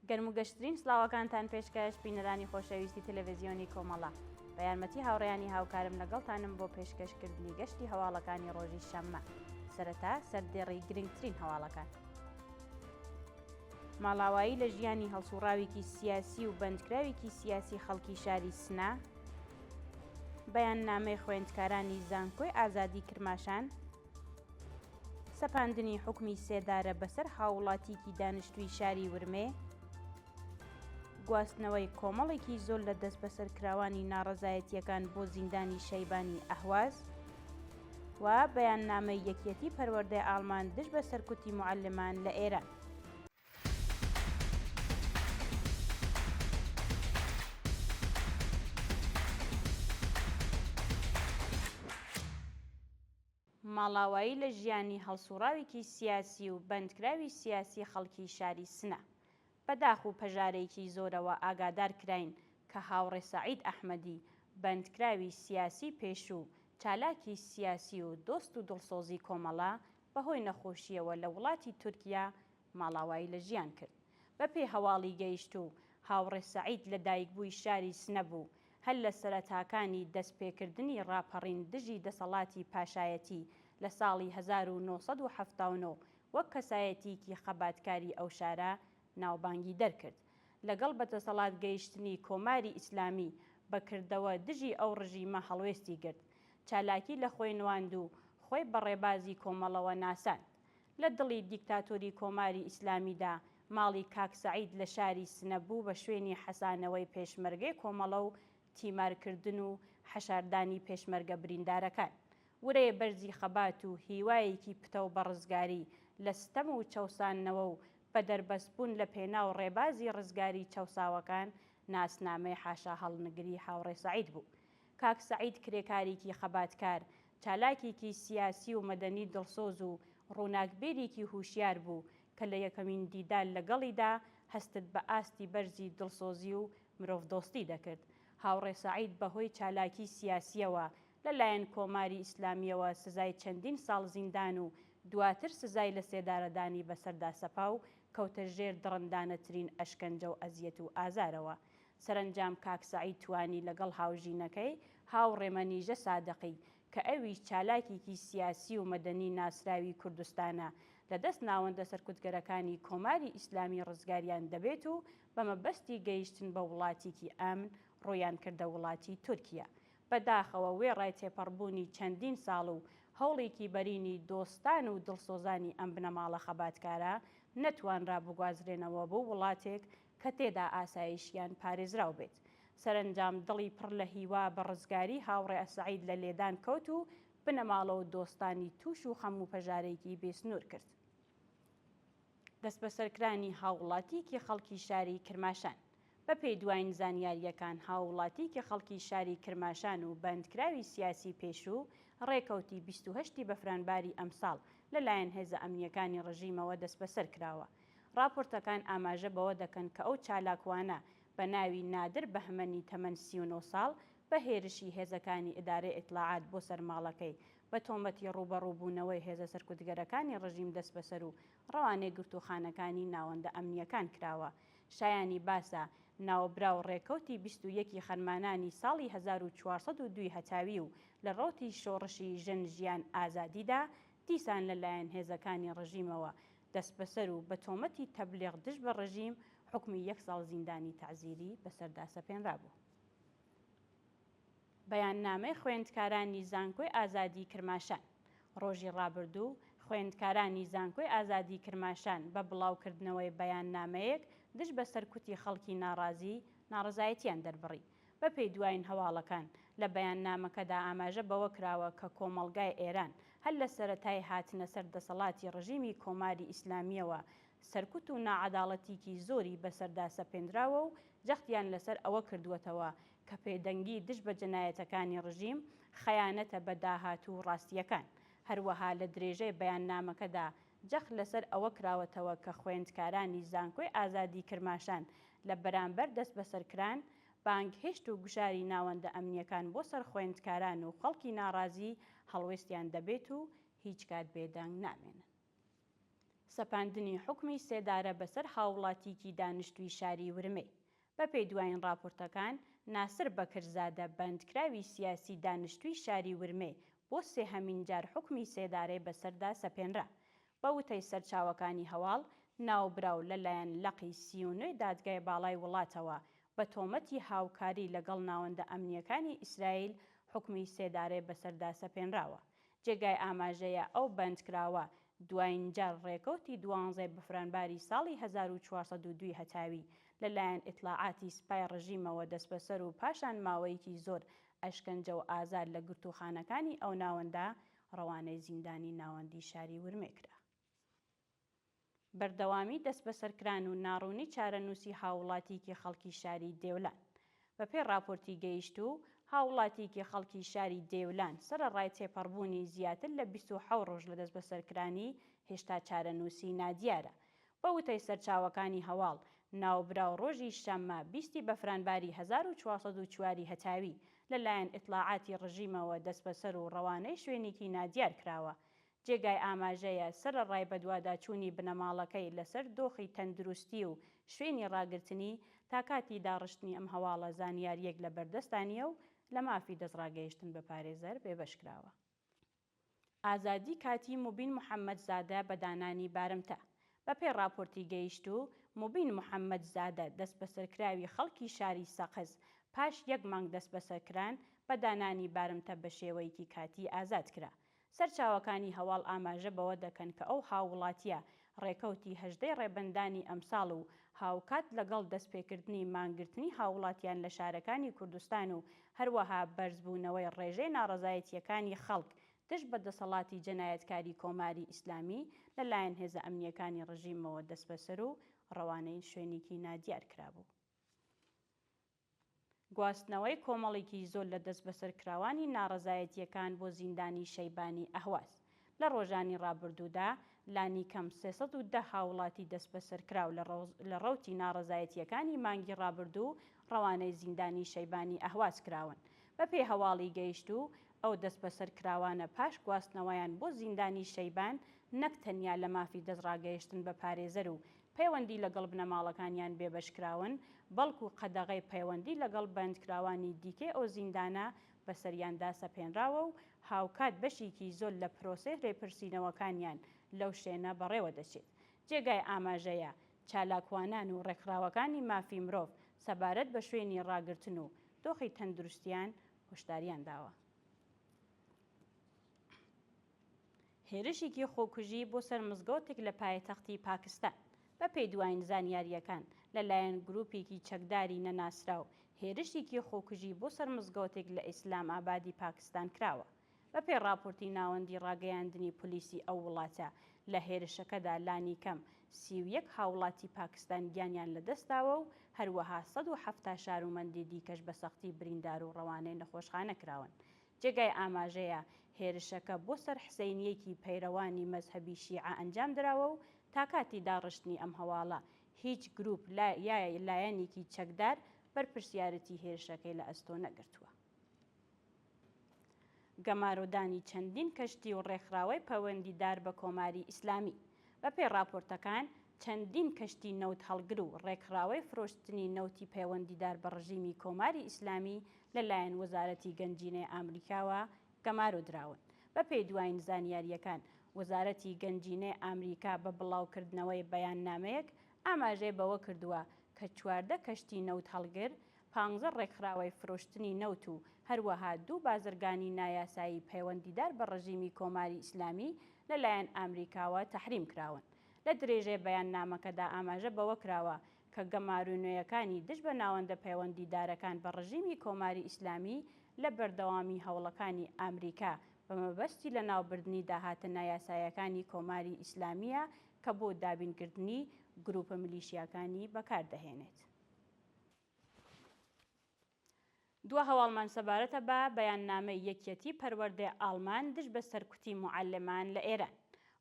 گەرم و گەشترین سڵاوەکانتان پێشکەش بینەرانی خۆشەویستی تەلەڤیزیۆنی کۆمەڵە بە یارمەتی هاوڕێیانی هاوکارم لەگەڵتانم بۆ پێشکەشکردنی گەشتی هەواڵەکانی ڕۆژی شەممە. سەرەتا سەردێڕی گرنگترین هەواڵەکان. ماڵاوایی لە ژیانی هەڵسوڕاوێکی سیاسی و بەندکراوێکی سیاسی خەڵکی شاری سنە، بەیاننامەی خوێندکارانی زانکۆی ئازادی کرماشان، سەپاندنی حوکمی سێدارە بەسەر هاوڵاتیکی دانیشتووی شاری ورمێ، گواستنەوەی کۆمەڵێکی زۆر لە دەست بەسەرکراوانی ناڕەزایەتیەکان بۆ زیندانی شەیبانی ئەهواز و بەیاننامەی یەکێتی پەروەردەی ئاڵمان دژ بە سەرکوتی موعەلمان لە ئێران. ماڵاوایی لە ژیانی هەڵسوڕاوێکی سیاسی و بەندکراوی سیاسی خەڵکی شاری سنە. بەداخ و پەژارێکی زۆرەوە ئاگادار کراین کە هاوڕێ سەعید ئەحمەدی بەندکراوی سیاسی پێشوو، چالاکی سیاسی و دۆست و دڵسۆزی کۆمەڵە بەهۆی نەخۆشیەوە لە وڵاتی تورکیا ماڵاوایی لە ژیان کرد. بەپێ هەواڵی گەیشت و هاوڕێ سەعید لە دایکبووی شاری سنە بوو، هەر لە سەرەتاکانی دەستپێکردنی ڕاپەڕین دژی دەسەڵاتی پاشایەتی لە ساڵی 1970 وەک کەسایەتیکی خەباتکاری ئەو شارە ناوبانگی دەرکرد. لەگەڵ بەدەسەڵات گەیشتنی کۆماری ئیسلامی بەکردەوە دژی ئەو ڕژیمە هەڵوێستی گرت، چالاکی لە خۆی نواند و خۆی بە ڕێبازی کۆمەڵەوە ناساند. لە دڵی دیکتاتۆری کۆماری ئیسلامیدا ماڵی کاک سەعید لە شاری سنە بوو بە شوێنی حەسانەوەی پێشمەرگەی کۆمەڵە و تیمارکردن و حەشاردانی پێشمەرگە بریندارەکان. ورەیە بەرزی خەبات و هیوایەکی پتە و بەڕزگاری لە ستەم و چەوسانەوە و بە دەربەستبوون لە پێناو ڕێبازی ڕزگاری چەوساوەکان ناسنامەی حاشا هەڵنگری هاوڕێ سەعید بوو. کاک سەعید کرێکارێکی خەباتکار، چالاکێکی سیاسی و مەدەنی دڵسۆز و ڕووناکبێرێکی هوشیار بوو کە لە یەکەمین دیدار لەگەڵیدا هەستت بە ئاستی بەرزی دڵسۆزی و مرۆڤدۆستی دەکرد. هاوڕێ سەعید بەهۆی چالاکی سیاسیەوە لەلایەن کۆماری ئیسلامیەوە سزای چەندین ساڵ زیندان و دواتر سزای لە سێدارەدانی بەسەردا سەپا و کەوتە ژێر دڕندانەترین ئەشکەنجە و ئەزیەت و ئازارەوە. سەرنجام کاک سەعید توانی لەگەڵ هاوژینەکەی هاوڕێمەنیژە سادەقی کە ئەویش چالاکێکی سیاسی و مەدەنی ناسراوی کوردستانە لەدەست ناوەندە سەرکوتگەرەکانی کۆماری ئیسلامی ڕزگاریان دەبێت و بەمەبەستی گەیشتن بە وڵاتێکی ئامن ڕۆیان کردە وڵاتی تورکیا. بەداخەوە وێڕای تێپەڕبوونی چەندین ساڵ و هەوڵێکی بەرینی دۆستان و دڵسۆزانی ئەم بنەماڵە خەباتکارە نەتوانرا بگوازرێنەوە بۆ وڵاتێک کە تێدا ئاسایشیان پارێزراو بێت. سەرنجام دڵی پڕ لە هیوا بە ڕزگاری هاوڕێ سەعید لە لێدان کەوت و بنەماڵە و دۆستانی توش و خەم و پەژارێکی بێسنوور کرد. دەست بەسەرکرانی هاوڵاتیکی خەڵکی شاری کرماشان. بە پێی دوایین زانیاریەکان هاوڵاتیکی خەڵکی شاری کرماشان و بەندکراوی سیاسی پێشوو ڕێکەوتی 28 بەفرانباری ئەمساڵ لەلایەن هێزە ئەمنیەکانی ڕژیمەوە دەست بەسەر کراوە. راپۆرتەکان ئاماژە بەوە دەکەن کە ئەو چالاکوانە بە ناوی نادر بەهمەنی تەمەن 39 ساڵ بە هێرشی هێزەکانی ئیدارەی ئیطلاعات بۆ سەرماڵەکەی بە تۆمەتی ڕوبەڕووبوونەوەی هێزە سەرکوتگەرەکانی ڕژیم دەست بەسەر و ڕەوانەی گرتوخانەکانی ناوەندە ئەمنیەکان کراوە. شایانی باسە ناوەبراو ڕێکەوتی 21 خەرمانانی ساڵی 1402 هەتاوی و لە ڕۆتی شۆڕشی ژن ژیان ئازادیدا دیسان لەلایەن هێزەکانی ڕژیمەوە دەست بەسەر و بە تۆمەتی تەبلیغ دژ بە ڕژیم حکمی 1 ساڵ زیندانی تەعزیری بەسەردا سەپێنرابوو. بەیاننامەی خوێندکارانی زانکۆی ئازادی کرماشان. ڕۆژی ڕابردوو خوێندکارانی زانکۆی ئازادی کرماشان بە بڵاوکردنەوەی بەیاننامەیەک دژ بە سەرکوتی خەڵکی ناڕەزایەتیان دەربڕی. بە پێی دوایین هەواڵەکان لە بەیاننامەکەدا ئاماژە بەوە کراوە کە کۆمەڵگای ئێران هەر لە سەرەتای هاتنە سەر دەسەڵاتی ڕژیمی کۆماری ئیسلامیەوە سەرکوت و ناعەداڵەتیکی زۆری بەسەردا سەپێنراوە و جەختیان لەسەر ئەوە کردووەتەوە کە پێدەنگی دژ بە جەنایەتەکانی ڕژیم خەیانەتە بە داهاتوو ڕاستیەکان. هەروەها لە درێژەی بەیاننامەکەدا جەخت لەسەر ئەوە کراوەتەوە کە خوێندکارانی زانکۆی ئازادی کرماشان لە بەرامبەر دەست بەسەرکران بانگهێشت و گوشاری ناوەندە ئەمنیەکان بۆ سەر خوێندکاران و خەڵکی ناڕازی هەڵوێستیان دەبێت و هیچ کات بێدەنگ نامێنن. سەپاندنی حکمی سێدارە بەسەر هاوڵاتیکی دانیشتووی شاری ورمێ. بە پێی دوایین راپۆرتەکان، ناسر بەکرزادە بەندکراوی سیاسی دانیشتووی شاری ورمێ بۆ سێهەمین جار حکمی سێدارەی بەسەردا سەپێنرا. بە وتەی سەرچاوەکانی هەواڵ، ناوبراو لەلایەن لەقی 39 دادگای باڵای وڵاتەوە بە تۆمەتی هاوکاری لەگەڵ ناوەندە ئەمنیەکانی ئیسرائیل حکمی سێدارەی بەسەردا سەپێنراوە. جێگای ئاماژەیە ئەو بەندکراوە دوایین جار ڕێکەوتی 12 بەفرانباری ساڵی 1402 هەتاوی لەلایەن ئیطلاعاتی سپای ڕژیمەوە دەست بەسەر و پاشان ماوەیەکی زۆر ئەشکەنجە و ئازار لە گرتوخانەکانی ئەو ناوەندە ڕەوانەی زیندانی ناوەندی شاری ورمێ کرا. بەردەوامی دەست بەسەرکران و ناڕوونی چارەنووسی هاوڵاتیکی خەڵکی شاری دێولان. بە پێی راپۆرتی گەیشتوو، هاوڵاتیکی خەڵکی شاری دێولان سەرەڕای تێپەڕبوونی زیاتر لە 27 ڕۆژ لە دەست بەسەرکرانی هێشتا چارەنووسی نادیارە. بە وتەی سەرچاوەکانی هەواڵ، ناوبراو ڕۆژی شەممە 20 بەفرانباری 1404 هەتاوی لەلایەن ئیطلاعاتی ڕژیمەوە دەست بەسەر و ڕەوانەی شوێنێکی نادیار کراوە. جێگای ئاماژەیە سەرەڕای بەدواداچوونی بنەماڵەکەی لەسەر دۆخی تەندروستی و شوێنی ڕاگررتنی تا کاتی داڕشتنی ئەم هەواڵە زانیاریەک لە بەردەستانیە و لە مافی دەستڕاگەیشتن بە پارێزەر بێبەشکراوە. ئازادی کاتی موبین محەممەد زادە بە دانانی بارمتە. بە پێی راپۆرتی گەیشتوو، موبین محەممەد زادە دەست بەسەرکراوی خەڵکی شاری سەقز پاش 1 مانگ دەست بەسەرکران بە دانانی بارمتە بە شێوەیەکی کاتی ئازاد کرا. سەرچاوەکانی هەواڵ ئاماژە بەوە دەکەن کە ئەو هاوڵاتیە ڕێکەوتی 18 ڕێبەندانی ئەمساڵ و هاوکات لەگەڵ دەستپێکردنی مانگرتنی هاوڵاتیان لە شارەکانی کوردستان و هەروەها بەرزبوونەوەی ڕێژەی ناڕەزایەتیەکانی خەڵک دەست بە دەسەڵاتی جەنایەتکاری کۆماری ئیسلامی لەلایەن هێزە ئەمنیەکانی ڕژیمەوە دەست بەسەر و ڕەوانەی شوێنێکی نادیار کرابوو. گواستنەوەی کۆمەڵێکی زۆر لە دەست بەسەرکراوانی ناڕەزایەتیەکان بۆ زیندانی شەیبانی ئەهواز. لە ڕۆژانی ڕابردوودا لانی کەم 310 هاوڵاتی دەست بەسەرکراو لە ڕەوتی ناڕەزایەتیەکانی مانگی ڕابردوو ڕەوانەی زیندانی شەیبانی ئەهواز کراون. بە پێی هەواڵی گەیشتوو، ئەو دەست بەسەرکراوانە پاش گواستنەوەیان بۆ زیندانی شەیبان نەک تەنیا لە مافی دەستڕاگەیشتن بە پارێزەر و پەیوەندی لەگەڵ بنەماڵەکانیان بێبەشکراون، بەڵکو قەدەغەی پەیوەندی لەگەڵ بەندکراوانی دیکەی ئەو زیندانە بەسەریاندا سەپێنراوە و هاوکات بەشێکی زۆر لە پرۆسەی ڕێپرسینەوەکانیان لەو شوێنە بەڕێوە دەچێت. جێگای ئاماژەیە چالاکوانان و ڕێکخراوەکانی مافی مرۆڤ سەبارەت بە شوێنی ڕاگرتن و دۆخی تەندروستیان هۆشداریان داوە. هێرشێکی خۆکوژی بۆ سەر مزگەوتێک لە پایتەختی پاکستان. بە پێی دوایین زانیاریەکان لەلایەن گروپێکی چەکداری نەناسراو، هێرشێکی خۆکوژی بۆ سەر مزگەوتێک لە ئیسلام ئابادی پاکستان کراوە. بە پێی راپۆرتی ناوەندی ڕاگەیاندنی پلیسی ئەو وڵاتە، لە هێرشەکەدا لانی کەم 31 هاوڵاتی پاکستان گیانیان لەدەستداوە و هەروەها 170 شارومەندی دیکەش بە سەختی بریندار و ڕەوانەی نەخۆشخانە کراون. جێگای ئاماژەیە هێرشەکە بۆ سەر حسەینیەکی پەیڕەوانی مەزهەبی شیعە ئەنجام دراوە و تا کاتی داڕشتنی ئەم هەواڵە هیچ گروپ لایەنێکی چەکدار بەرپرسیارەتی هێرشەکەی لە ئەستۆ نەگرتووە. گەمارۆدانی چەندین کەشتی و ڕێکخراوەی پەیوەندیدار بە کۆماری ئیسلامی. بە پێی راپۆرتەکان، چەندین کەشتی نەوت هەڵگر و ڕێکخراوەی فرۆشتنی نەوتی پەیوەندیدار بە ڕژیمی کۆماری ئیسلامی لەلایەن وەزارەتی گەنجینەی ئامریکاوە گەمارۆدراون. بە پێی دوایین زانیاریەکان، وەزارەتی گەنجینەی ئامریکا بە بڵاوکردنەوەی بەیاننامەیەک ئاماژەی بەوە کردووە کە 14 کەشتی نەوت هەڵگر، 15 ڕێکخراوەی فرۆشتنی نەوت و هەروەها 2 بازرگانی نایاسایی پەیوەندیدار بە ڕژیمی کۆماری ئیسلامی لەلایەن ئامریکاوە تەحریم کراون. لە درێژەی بەیاننامەکەدا ئاماژە بەوە کراوە کە گەمارونوێیەکانی دژ بە ناوەندە پەیوەندیدارەکان بە ڕژیمی کۆماری ئیسلامی لە بەردەوامی هەوڵەکانی ئامریکا بە مەبەستی لە ناوبردننی داهاتە نایاسایەکانی کۆماری ئیسلامیە کە بۆ دابینکردنی گروپە ملیشیاکانی بەکاردەهێنێت. دووە هەواڵمان سەبارەتە بە بەیاننامەی یەکێتی پەروەردەی ئاڵمان دژ بە سەرکوتی موعەلمان لە ئێران.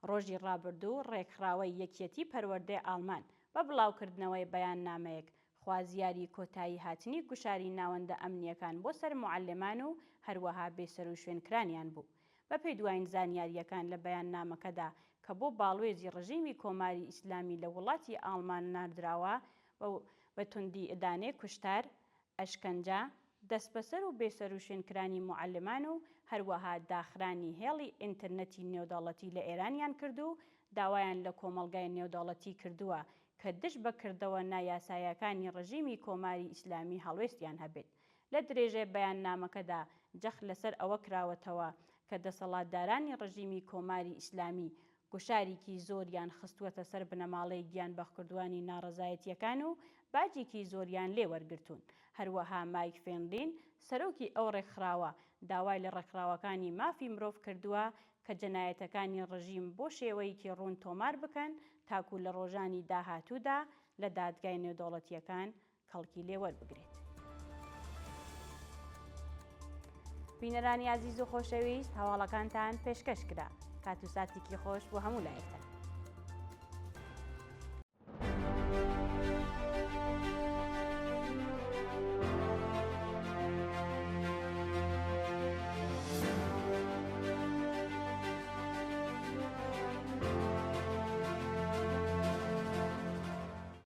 ڕۆژی ڕابردوو ڕێکخراوەی یەکێتی پەروەردەی ئاڵمان بە بڵاوکردنەوەی بەیاننامەیەک خوازیاری کۆتایی هاتنی گوشاری ناوەندە ئەمنیەکان بۆ سەر موعەلمان و هەروەها بێسەر و شوێنکرانیان بوو. بە پێی دوایین زانیاریەکان لە بەیاننامەکەدا کە بۆ باڵوێزی ڕژیمی کۆماری ئیسلامی لە وڵاتی ئاڵمان ناردراوە بە توندی ئەدانێ کوشتار، ئەشکەنجە، دەست بەسەر و بێسەر و شوێنکرانی موعەلمان و هەروەها داخرانی هێڵی ئینتەرنەتی نێودەوڵەتی لە ئێرانیان کرد و داوایان لە کۆمەڵگای نێودەوڵەتی کردووە کە دژ بەکردەوە نایاساییەکانی ڕژیمی کۆماری ئیسلامی هەڵوێستیان هەبێت. لە درێژێ بەیاننامەکەدا جەخت لەسەر ئەوە کراوەتەوە کە دەسەڵاتدارانی ڕژیمی کۆماری ئیسلامی گوشارێکی زۆریان خستووەتە سەر بنەماڵەی گیانبەخکردووانی ناڕەزایەتیەکان و باجێکی زۆریان لێ وەرگرتوون. هەروەها مایک فێنلین سەرۆکی ئەو ڕێکخراوە داوای لە ڕێکخراوەکانی مافی مرۆڤ کردووە کە جەنایەتەکانی ڕژیم بۆ شێوەیەکی ڕوون تۆمار بکەن تاکو لە ڕۆژانی داهاتوودا لە دادگای نێودەوڵەتیەکان کەڵکی لێ وەربگرێت. بینەرانی عەزیز و خۆشەویست، هەواڵەکانتان پێشکەش کرا. کات و ساتێکی خۆش بۆ هەموو لایەکتان.